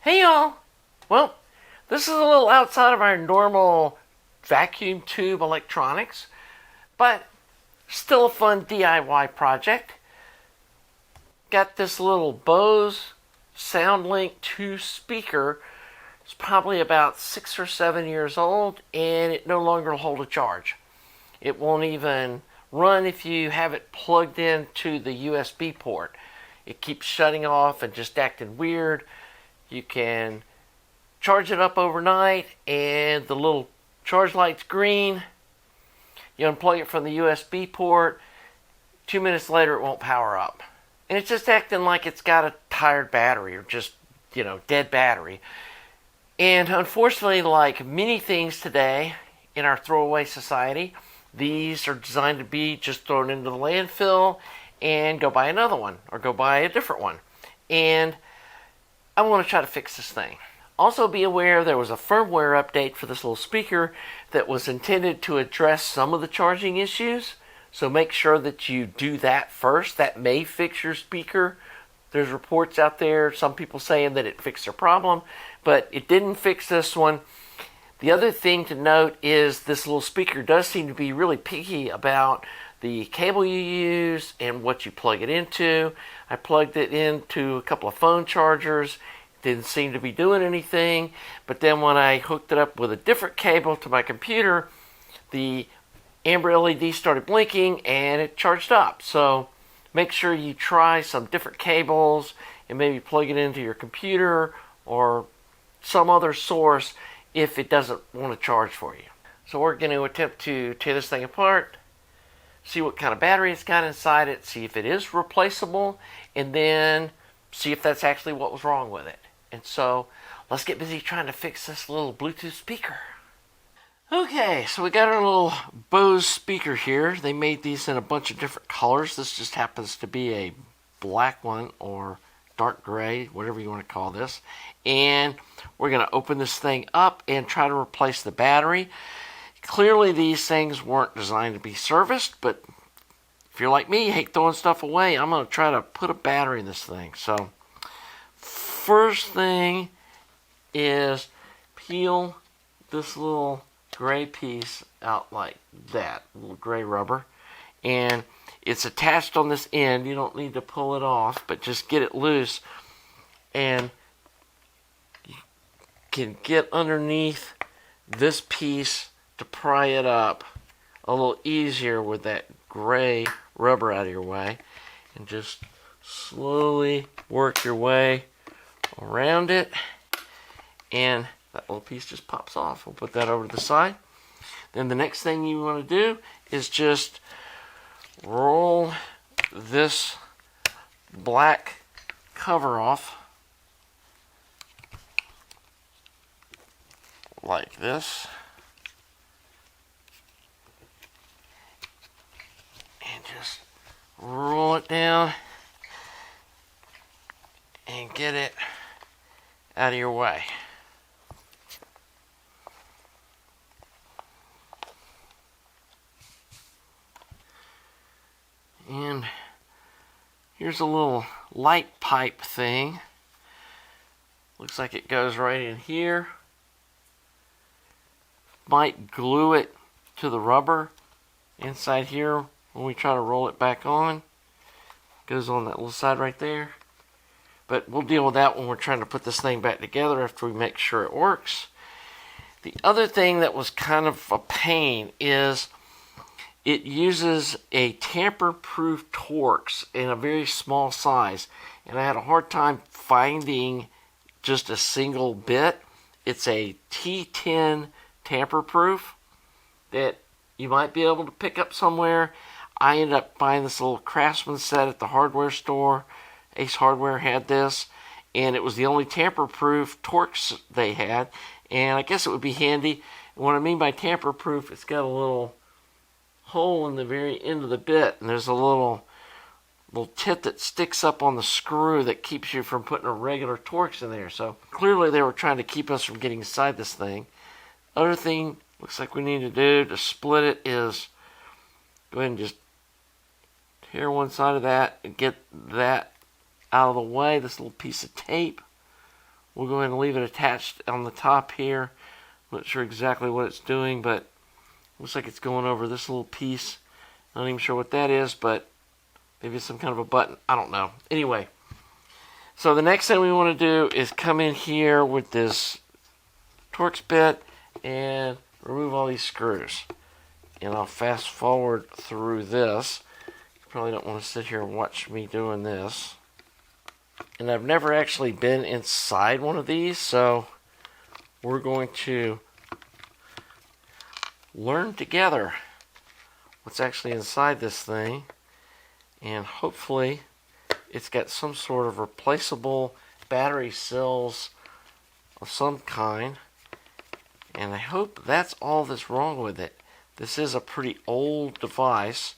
Hey y'all! Well, this is a little outside of our normal vacuum tube electronics, but still a fun DIY project. Got this little Bose Sound Link II speaker. It's probably about 6 or 7 years old, and it no longer will hold a charge. It won't even run if you have it plugged into the USB port. It keeps shutting off and just acting weird. You can charge it up overnight, and the little charge light's green. You unplug it from the USB port. 2 minutes later, it won't power up. And it's just acting like it's got a tired battery or just, dead battery. And unfortunately, like many things today in our throwaway society, these are designed to be just thrown into the landfill and go buy another one or go buy a different one. And I want to try to fix this thing. Also be aware there was a firmware update for this little speaker that was intended to address some of the charging issues. So make sure that you do that first. That may fix your speaker. There's reports out there, some people saying that it fixed their problem, but it didn't fix this one. The other thing to note is this little speaker does seem to be really picky about the cable you use and what you plug it into. I plugged it into a couple of phone chargers. Didn't seem to be doing anything. But then when I hooked it up with a different cable to my computer, the amber LED started blinking and it charged up. So make sure you try some different cables and maybe plug it into your computer or some other source if it doesn't want to charge for you. So we're going to attempt to tear this thing apart, see what kind of battery it's got inside it, see if it is replaceable, and then see if that's actually what was wrong with it. And so let's get busy trying to fix this little Bluetooth speaker. Okay, so we got our little Bose speaker here. They made these in a bunch of different colors. This just happens to be a black one or dark gray, whatever you want to call this. And we're going to open this thing up and try to replace the battery. Clearly these things weren't designed to be serviced, but if you're like me, you hate throwing stuff away, I'm going to try to put a battery in this thing. So first thing is peel this little gray piece out like that, little gray rubber, and it's attached on this end. You don't need to pull it off, but just get it loose, and you can get underneath this piece to pry it up a little easier with that gray rubber out of your way, and just slowly work your way around it, and that little piece just pops off. We'll put that over to the side. Then the next thing you want to do is just roll this black cover off like this, and just roll it down and get it out of your way. And here's a little light pipe thing. Looks like it goes right in here. Might glue it to the rubber inside here when we try to roll it back on. Goes on that little side right there. But we'll deal with that when we're trying to put this thing back together after we make sure it works. The other thing that was kind of a pain is it uses a tamper-proof Torx in a very small size. And I had a hard time finding just a single bit. It's a T10 tamper-proof that you might be able to pick up somewhere. I ended up buying this little Craftsman set at the hardware store. Ace Hardware had this, and it was the only tamper-proof Torx they had, and I guess it would be handy. And what I mean by tamper-proof, it's got a little hole in the very end of the bit, and there's a little tit that sticks up on the screw that keeps you from putting a regular Torx in there. So clearly they were trying to keep us from getting inside this thing. Other thing looks like we need to do to split it is go ahead and just tear one side of that and get that out of the way, this little piece of tape. We'll go ahead and leave it attached on the top here. I'm not sure exactly what it's doing, but looks like it's going over this little piece. Not even sure what that is, but maybe it's some kind of a button. I don't know. Anyway, so the next thing we want to do is come in here with this Torx bit and remove all these screws. And I'll fast forward through this. You probably don't want to sit here and watch me doing this. And I've never actually been inside one of these, so we're going to learn together what's actually inside this thing. And hopefully it's got some sort of replaceable battery cells of some kind. And I hope that's all that's wrong with it. This is a pretty old device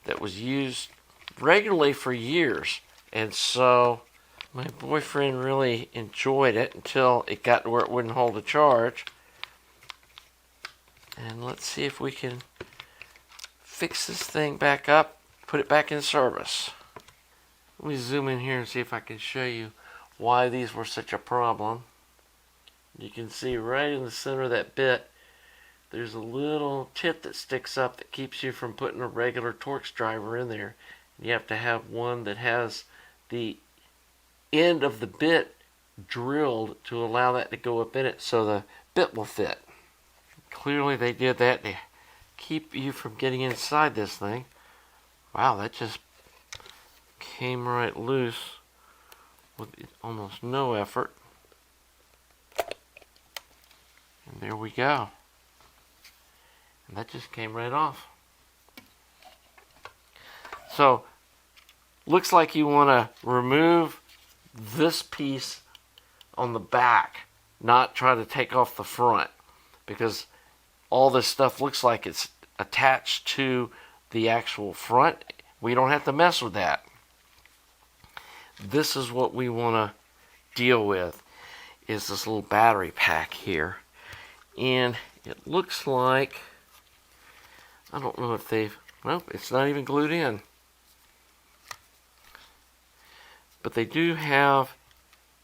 that was used regularly for years. And so my boyfriend really enjoyed it until it got to where it wouldn't hold a charge. And let's see if we can fix this thing back up, put it back in service. Let me zoom in here and see if I can show you why these were such a problem. You can see right in the center of that bit, there's a little tip that sticks up that keeps you from putting a regular Torx driver in there. You have to have one that has the end of the bit drilled to allow that to go up in it so the bit will fit. Clearly they did that to keep you from getting inside this thing. Wow, that just came right loose with almost no effort. And there we go. And that just came right off. So, looks like you want to remove this piece on the back, not try to take off the front, because all this stuff looks like it's attached to the actual front. We don't have to mess with that. This is what we want to deal with, is this little battery pack here. And it looks like, I don't know if they've, nope, it's not even glued in. But they do have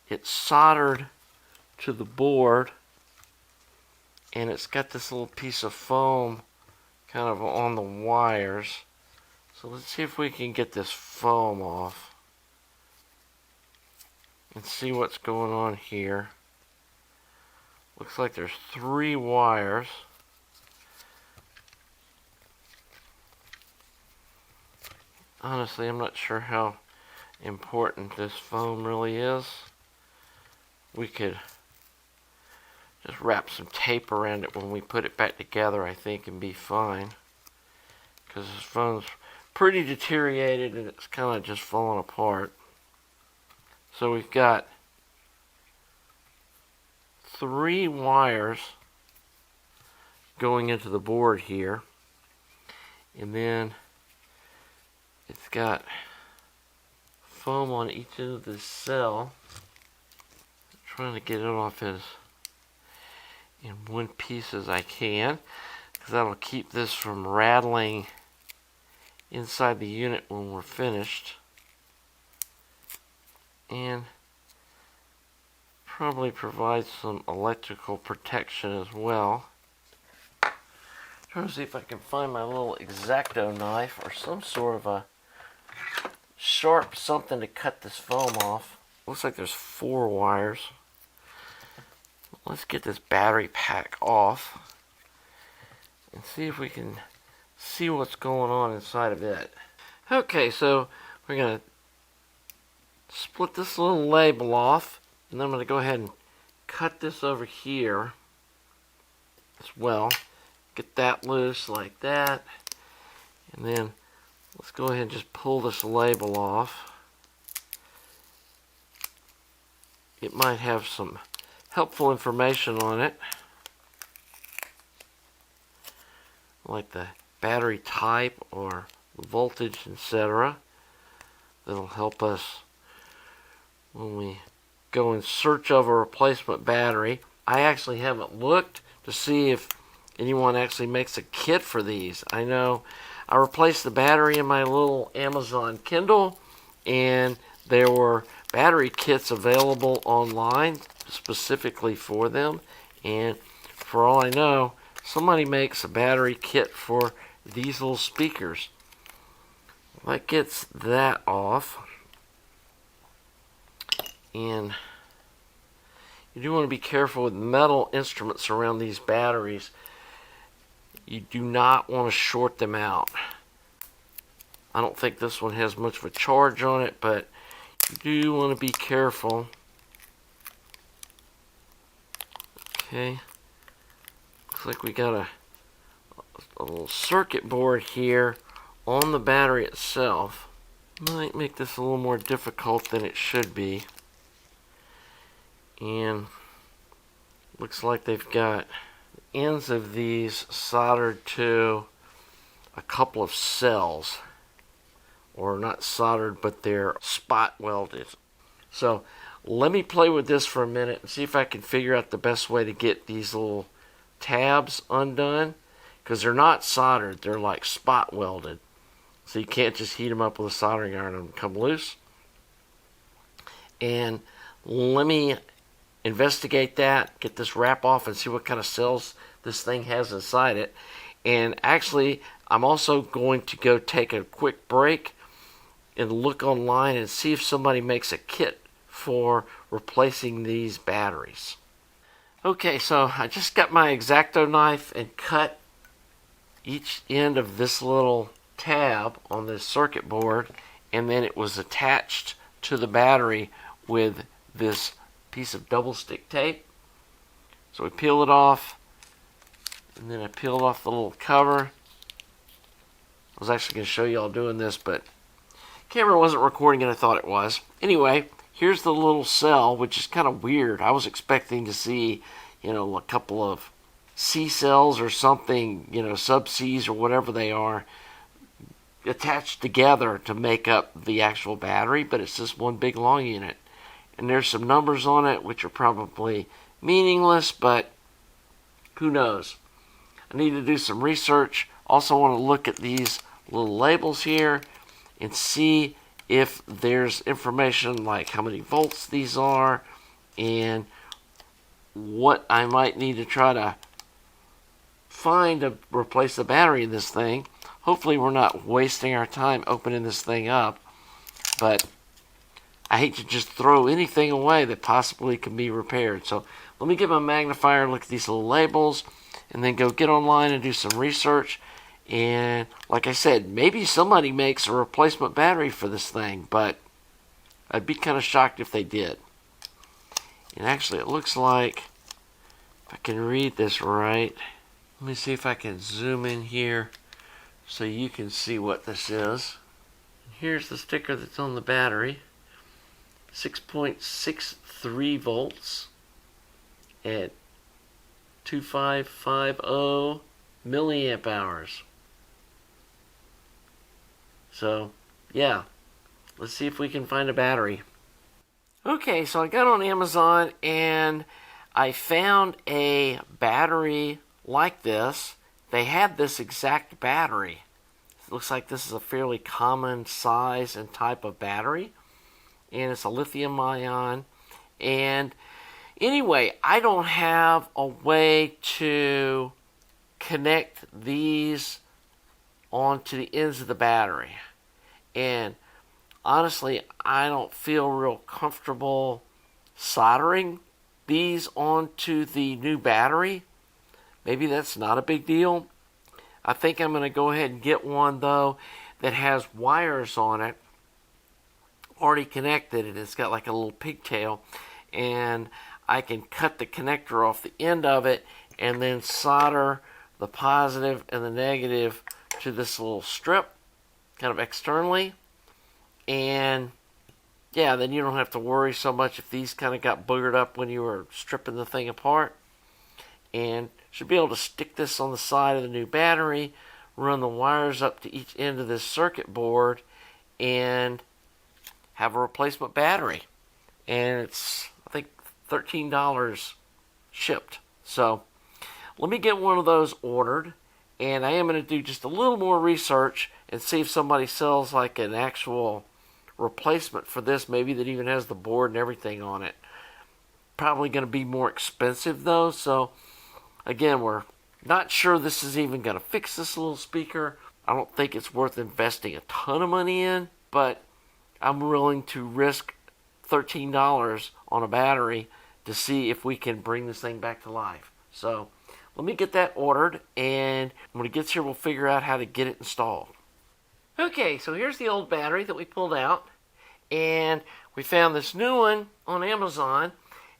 it soldered to the board, and it's got this little piece of foam kind of on the wires. So let's see if we can get this foam off and see what's going on here. Looks like there's 3 wires. Honestly, I'm not sure how important this foam really is. We could just wrap some tape around it when we put it back together, I think, and be fine. Because this foam's pretty deteriorated and it's kind of just falling apart. So we've got 3 wires going into the board here. And then it's got foam on each end of this cell. I'm trying to get it off as in one piece as I can, because that'll keep this from rattling inside the unit when we're finished. And probably provides some electrical protection as well. Trying to see if I can find my little X-Acto knife or some sort of a sharp something to cut this foam off. Looks like there's 4 wires. Let's get this battery pack off and see if we can see what's going on inside of it. Okay, so we're going to split this little label off, and then I'm going to go ahead and cut this over here as well. Get that loose like that, and then let's go ahead and just pull this label off. It might have some helpful information on it, like the battery type or voltage, etc. That'll help us when we go in search of a replacement battery. I actually haven't looked to see if anyone actually makes a kit for these. I know I replaced the battery in my little Amazon Kindle, and there were battery kits available online specifically for them, and for all I know, somebody makes a battery kit for these little speakers. That gets that off, and you do want to be careful with metal instruments around these batteries. You do not want to short them out. I don't think this one has much of a charge on it, but you do want to be careful. Okay, looks like we got a little circuit board here on the battery itself. Might make this a little more difficult than it should be. And looks like they've got the ends of these soldered to a couple of cells. Or not soldered, but they're spot welded. So let me play with this for a minute and see if I can figure out the best way to get these little tabs undone. Because they're not soldered, they're like spot welded. So you can't just heat them up with a soldering iron and come loose. And let me investigate that, get this wrap off, and see what kind of cells this thing has inside it. And actually, I'm also going to go take a quick break and look online and see if somebody makes a kit for replacing these batteries. Okay, so I just got my X-Acto knife and cut each end of this little tab on this circuit board, and then it was attached to the battery with this piece of double stick tape. So we peel it off, and then I peeled off the little cover. I was actually going to show you all doing this, but camera wasn't recording and I thought it was. Anyway, here's the little cell, which is kind of weird. I was expecting to see, a couple of C cells or something, sub-Cs or whatever they are, attached together to make up the actual battery, but it's just one big long unit. And there's some numbers on it, which are probably meaningless, but who knows? I need to do some research. Also want to look at these little labels here and see if there's information like how many volts these are and what I might need to try to find to replace the battery in this thing. Hopefully we're not wasting our time opening this thing up, but I hate to just throw anything away that possibly can be repaired. So let me get my magnifier, look at these little labels, and then go get online and do some research. And like I said, maybe somebody makes a replacement battery for this thing, but I'd be kind of shocked if they did. And actually, it looks like, if I can read this right, let me see if I can zoom in here so you can see what this is. Here's the sticker that's on the battery. 6.63 volts at 2550 milliamp hours. So, yeah, let's see if we can find a battery. Okay, so I got on Amazon and I found a battery like this. They had this exact battery. It looks like this is a fairly common size and type of battery. And it's a lithium ion. And anyway, I don't have a way to connect these onto the ends of the battery. And honestly, I don't feel real comfortable soldering these onto the new battery. Maybe that's not a big deal. I think I'm going to go ahead and get one, though, that has wires on it already connected, and it's got like a little pigtail, and I can cut the connector off the end of it and then solder the positive and the negative to this little strip kind of externally. And yeah, then you don't have to worry so much if these kind of got boogered up when you were stripping the thing apart. And should be able to stick this on the side of the new battery, run the wires up to each end of this circuit board, and have a replacement battery. And it's, I think, $13 shipped. So let me get one of those ordered, and I am going to do just a little more research and see if somebody sells like an actual replacement for this, maybe that even has the board and everything on it. Probably going to be more expensive though, so again, we're not sure this is even going to fix this little speaker. I don't think it's worth investing a ton of money in, but I'm willing to risk $13 on a battery to see if we can bring this thing back to life. So let me get that ordered, and when it gets here, we'll figure out how to get it installed. Okay, so here's the old battery that we pulled out, and we found this new one on Amazon,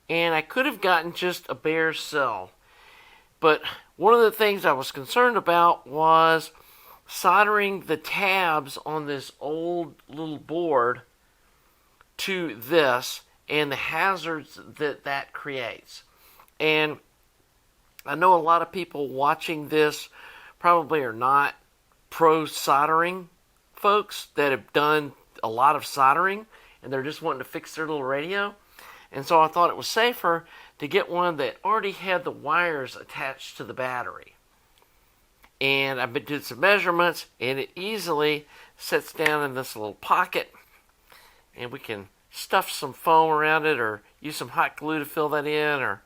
and I could have gotten just a bare cell. But one of the things I was concerned about was soldering the tabs on this old little board to this and the hazards that that creates. And I know a lot of people watching this probably are not pro soldering folks that have done a lot of soldering, and they're just wanting to fix their little radio. And so I thought it was safer to get one that already had the wires attached to the battery. And I did some measurements, and it easily sits down in this little pocket, and we can stuff some foam around it or use some hot glue to fill that in, or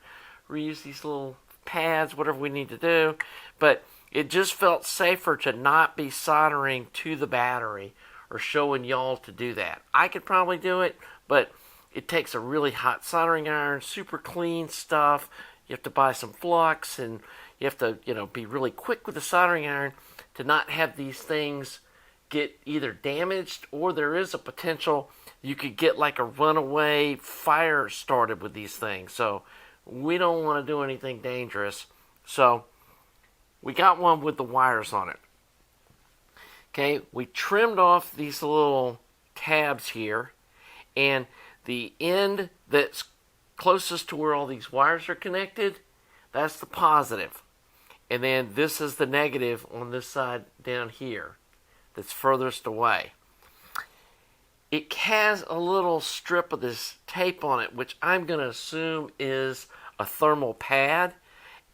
reuse these little pads, whatever we need to do. But it just felt safer to not be soldering to the battery or showing y'all to do that. I could probably do it, but it takes a really hot soldering iron, super clean stuff. You have to buy some flux, and you have to, be really quick with the soldering iron to not have these things get either damaged, or there is a potential you could get like a runaway fire started with these things. So we don't want to do anything dangerous. So we got one with the wires on it. Okay, we trimmed off these little tabs here, and the end that's closest to where all these wires are connected, that's the positive. And then this is the negative on this side down here that's furthest away. It has a little strip of this tape on it, which I'm going to assume is a thermal pad.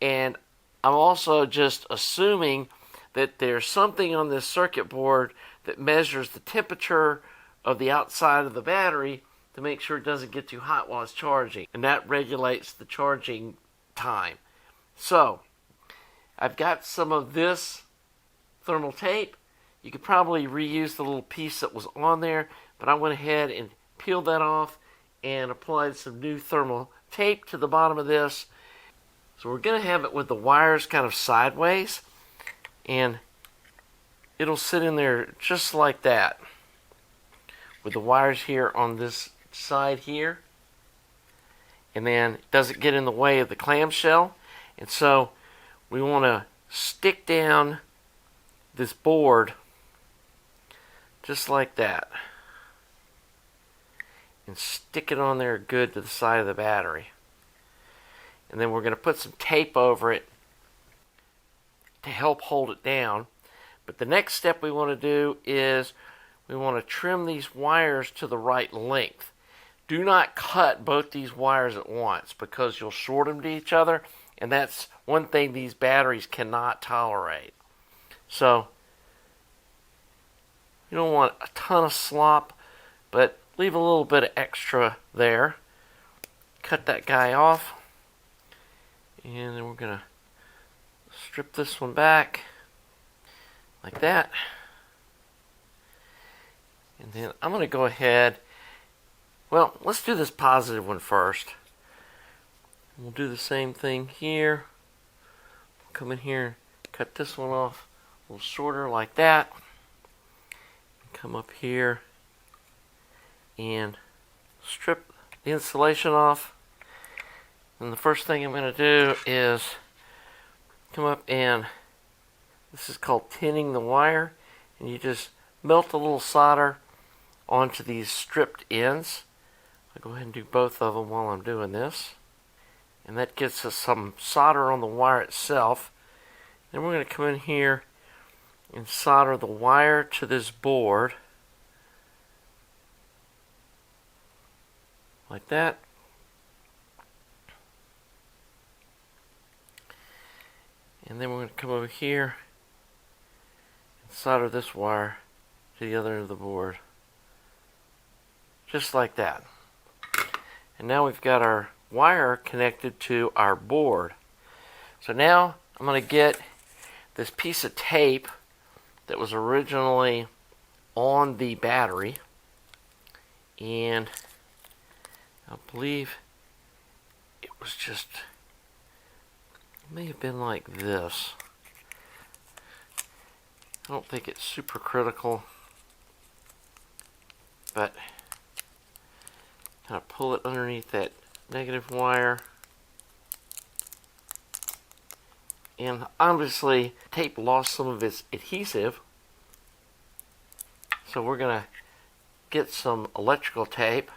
And I'm also just assuming that there's something on this circuit board that measures the temperature of the outside of the battery to make sure it doesn't get too hot while it's charging. And that regulates the charging time. So I've got some of this thermal tape. You could probably reuse the little piece that was on there, but I went ahead and peeled that off and applied some new thermal tape to the bottom of this. So we're going to have it with the wires kind of sideways, and it'll sit in there just like that, with the wires here on this side here, and then it doesn't get in the way of the clamshell. And so we want to stick down this board just like that, and stick it on there good to the side of the battery. And then we're going to put some tape over it to help hold it down. But the next step we want to do is we want to trim these wires to the right length. Do not cut both these wires at once, because you'll short them to each other, and that's one thing these batteries cannot tolerate. So you don't want a ton of slop, but leave a little bit of extra there. Cut that guy off, and then we're going to strip this one back like that. And then I'm going to go ahead, well, let's do this positive one first. We'll do the same thing here. Come in here, cut this one off a little shorter like that. Come up here and strip the insulation off. And the first thing I'm going to do is come up, and this is called tinning the wire, and you just melt a little solder onto these stripped ends. I'll go ahead and do both of them while I'm doing this, and that gets us some solder on the wire itself. Then we're going to come in here and solder the wire to this board like that. And then we're going to come over here and solder this wire to the other end of the board just like that. And now we've got our wire connected to our board. So now I'm going to get this piece of tape that was originally on the battery, and I believe it was just, it may have been like this. I don't think it's super critical, but kind of pull it underneath that negative wire. And obviously, tape lost some of its adhesive, so we're going to get some electrical tape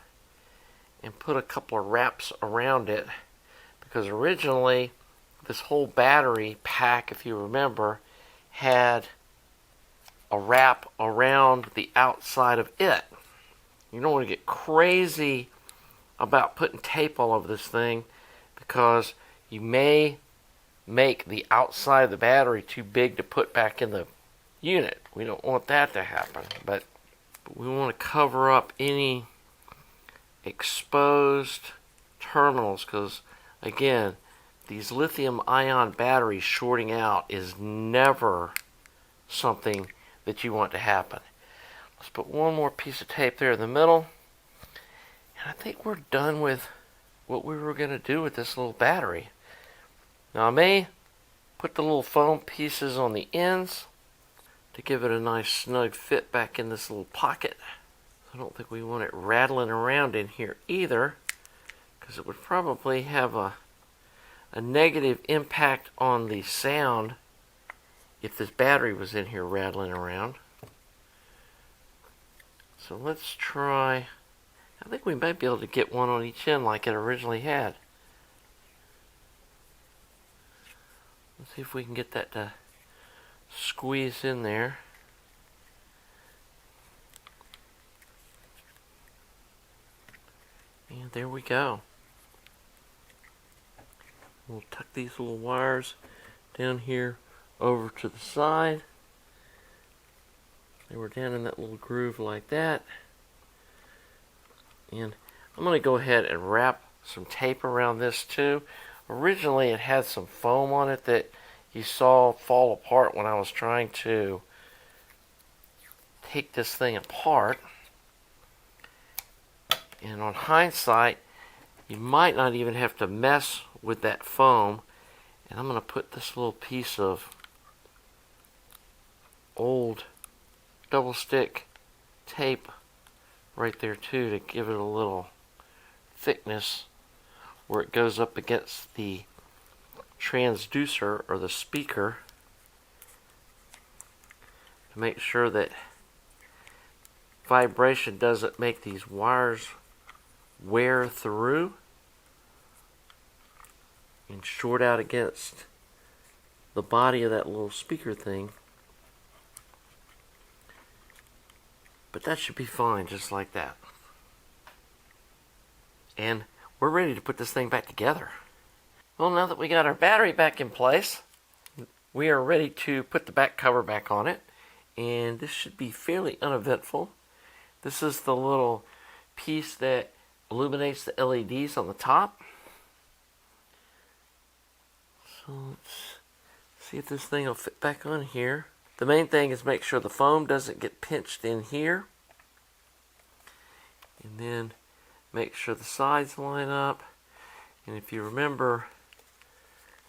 and put a couple of wraps around it, because originally this whole battery pack, if you remember, had a wrap around the outside of it. You don't want to get crazy about putting tape all over this thing, because you may make the outside of the battery too big to put back in the unit. We don't want that to happen, but we want to cover up any exposed terminals, because again, these lithium ion batteries shorting out is never something that you want to happen. Let's put one more piece of tape there in the middle, and I think we're done with what we were going to do with this little battery. Now I may put the little foam pieces on the ends to give it a nice snug fit back in this little pocket. I don't think we want it rattling around in here either, because it would probably have a negative impact on the sound if this battery was in here rattling around. So let's try, I think we might be able to get one on each end like it originally had. Let's see if we can get that to squeeze in there. And there we go. We'll tuck these little wires down here over to the side. They were down in that little groove like that. And I'm going to go ahead and wrap some tape around this too. Originally it had some foam on it that you saw fall apart when I was trying to take this thing apart. And on hindsight, you might not even have to mess with that foam. And I'm going to put this little piece of old double stick tape right there too, to give it a little thickness where it goes up against the transducer or the speaker, to make sure that vibration doesn't make these wires wear through and short out against the body of that little speaker thing. But that should be fine, just like that. And we're ready to put this thing back together. Well, now that we got our battery back in place, we are ready to put the back cover back on it. And this should be fairly uneventful. This is the little piece that illuminates the LEDs on the top. So let's see if this thing will fit back on here. The main thing is make sure the foam doesn't get pinched in here. And then make sure the sides line up. And if you remember,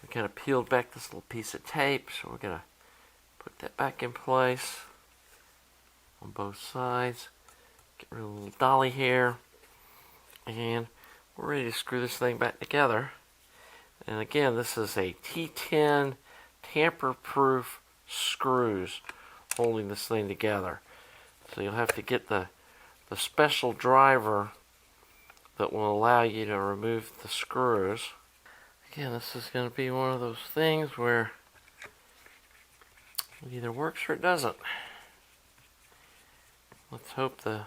we kind of peeled back this little piece of tape, so we're going to put that back in place on both sides. Get rid of the little dolly here. And we're ready to screw this thing back together. And again, this is a T10 tamper-proof screws holding this thing together. So you'll have to get the special driver that will allow you to remove the screws. Again, this is going to be one of those things where it either works or it doesn't. Let's hope the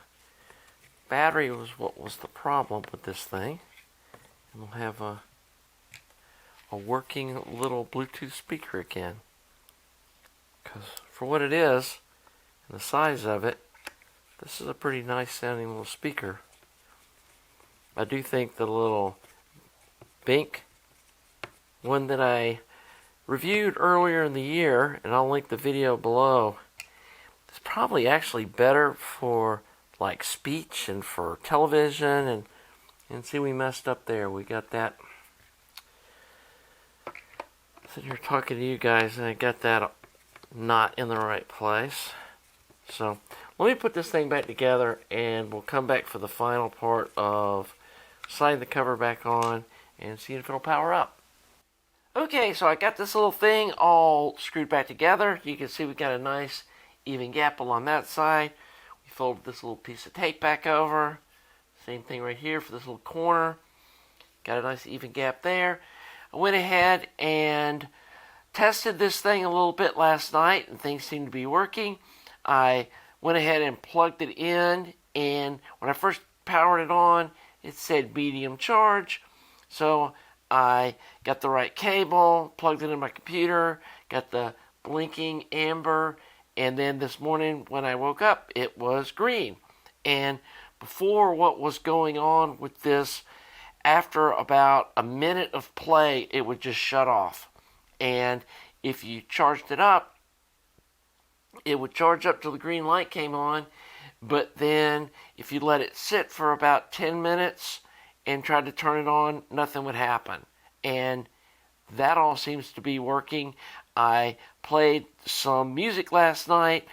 battery was what was the problem with this thing. And we'll have a working little Bluetooth speaker again. Because for what it is, and the size of it, this is a pretty nice sounding little speaker. I do think the little Bink one that I reviewed earlier in the year, and I'll link the video below, is probably actually better for like speech and for television. And see, we messed up there. We got that. Sitting here talking to you guys, and I got that not in the right place. So let me put this thing back together, and we'll come back for the final part of sliding the cover back on and seeing if it'll power up. Okay, so I got this little thing all screwed back together. You can see we got a nice even gap along that side. We folded this little piece of tape back over. Same thing right here for this little corner. Got a nice even gap there. I went ahead and tested this thing a little bit last night, and things seem to be working. I went ahead and plugged it in, and when I first powered it on, it said medium charge. So I got the right cable, plugged it in my computer, got the blinking amber, and then this morning when I woke up, it was green. And before, what was going on with this, after about a minute of play, it would just shut off. And if you charged it up, it would charge up till the green light came on. But then if you let it sit for about 10 minutes and tried to turn it on, nothing would happen. And that all seems to be working. I played some music last night,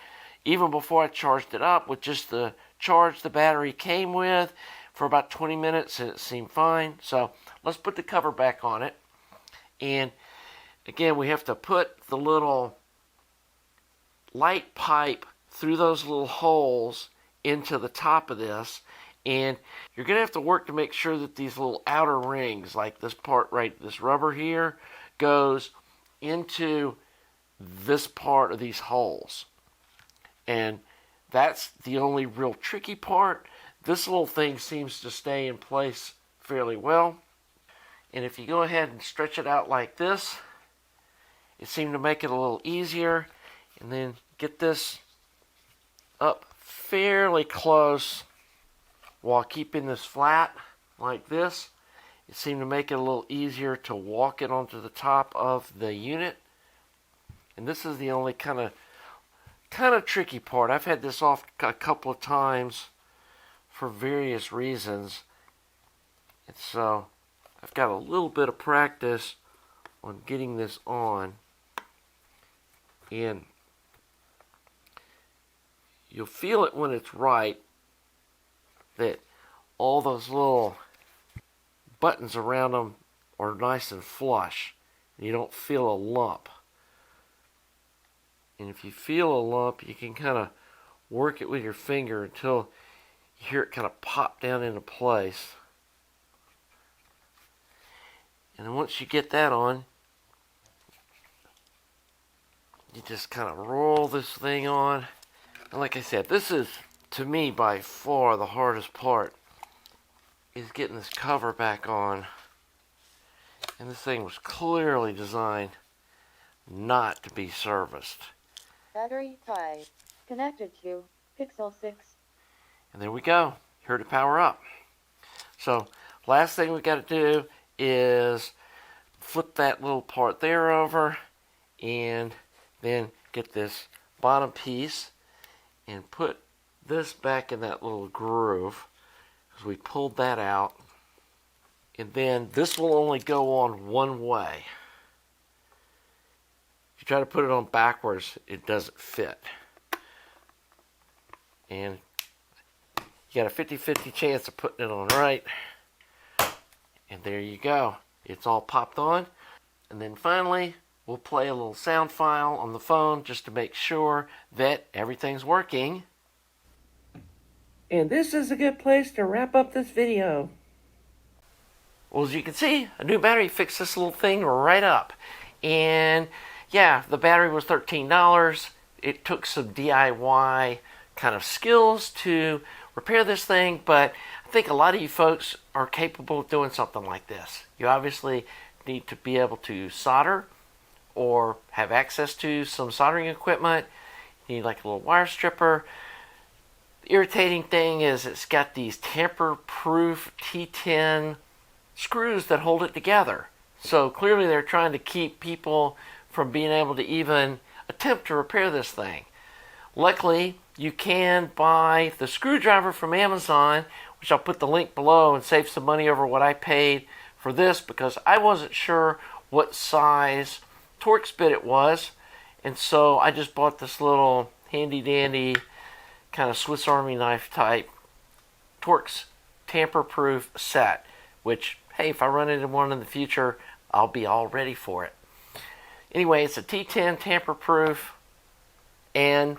even before I charged it up, with just the charge the battery came with, for about 20 minutes, and it seemed fine. So let's put the cover back on it. And again, we have to put the little light pipe through those little holes into the top of this. And you're going to have to work to make sure that these little outer rings, like this part right, this rubber here, goes into this part of these holes. And that's the only real tricky part. This little thing seems to stay in place fairly well. And if you go ahead and stretch it out like this, it seemed to make it a little easier. And then get this up fairly close while keeping this flat like this. It seemed to make it a little easier to walk it onto the top of the unit. And this is the only kind of tricky part. I've had this off a couple of times for various reasons, and so I've got a little bit of practice on getting this on, and you'll feel it when it's right, that all those little buttons around them are nice and flush, and you don't feel a lump. And if you feel a lump, you can kind of work it with your finger until you hear it kind of pop down into place. And then once you get that on, you just kind of roll this thing on. And like I said, this is, to me, by far the hardest part, is getting this cover back on. And this thing was clearly designed not to be serviced. Battery 5. Connected to Pixel 6. And there we go. Here to power up. So, last thing we got to do is flip that little part there over, and then get this bottom piece and put this back in that little groove, because we pulled that out. And then this will only go on one way. If you try to put it on backwards, it doesn't fit. And you got a 50-50 chance of putting it on right. And there you go. It's all popped on. And then finally, we'll play a little sound file on the phone just to make sure that everything's working. And this is a good place to wrap up this video. Well, as you can see, a new battery fixed this little thing right up. And yeah, the battery was $13. It took some DIY kind of skills to repair this thing, but I think a lot of you folks are capable of doing something like this. You obviously need to be able to solder or have access to some soldering equipment. You need like a little wire stripper. The irritating thing is it's got these tamper-proof T10 screws that hold it together. So clearly they're trying to keep people from being able to even attempt to repair this thing. Luckily, you can buy the screwdriver from Amazon, which I'll put the link below, and save some money over what I paid for this because I wasn't sure what size Torx bit it was. And so I just bought this little handy dandy kind of Swiss Army knife type Torx tamper-proof set, which, hey, if I run into one in the future, I'll be all ready for it. Anyway, it's a T10 tamper-proof, and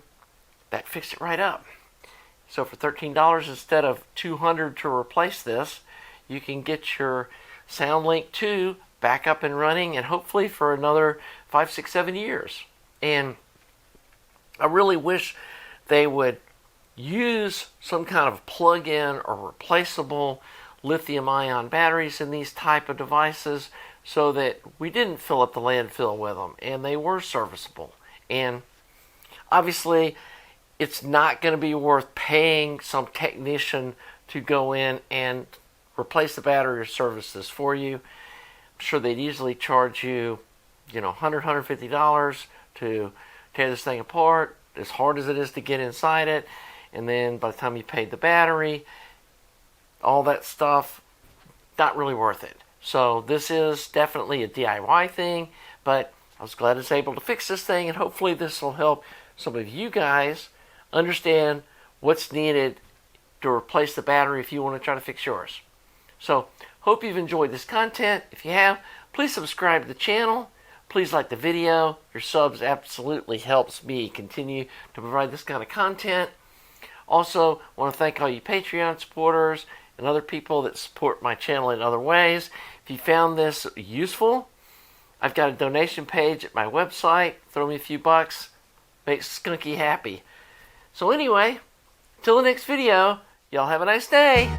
that fixed it right up. So for $13 instead of $200 to replace this, you can get your Sound Link II back up and running, and hopefully for another 5, 6, 7 years. And I really wish they would use some kind of plug-in or replaceable lithium ion batteries in these type of devices so that we didn't fill up the landfill with them and they were serviceable. And obviously it's not going to be worth paying some technician to go in and replace the battery or service this for you. I'm sure they'd easily charge you, $100, $150 to tear this thing apart, as hard as it is to get inside it. And then by the time you paid the battery, all that stuff, not really worth it. So this is definitely a DIY thing, but I was glad I was able to fix this thing, and hopefully this will help some of you guys understand what's needed to replace the battery if you want to try to fix yours. So, hope you've enjoyed this content. If you have, please subscribe to the channel. Please like the video. Your subs absolutely helps me continue to provide this kind of content. Also, I want to thank all you Patreon supporters and other people that support my channel in other ways. If you found this useful, I've got a donation page at my website. Throw me a few bucks. Makes Skunky happy. So anyway, till the next video, y'all have a nice day.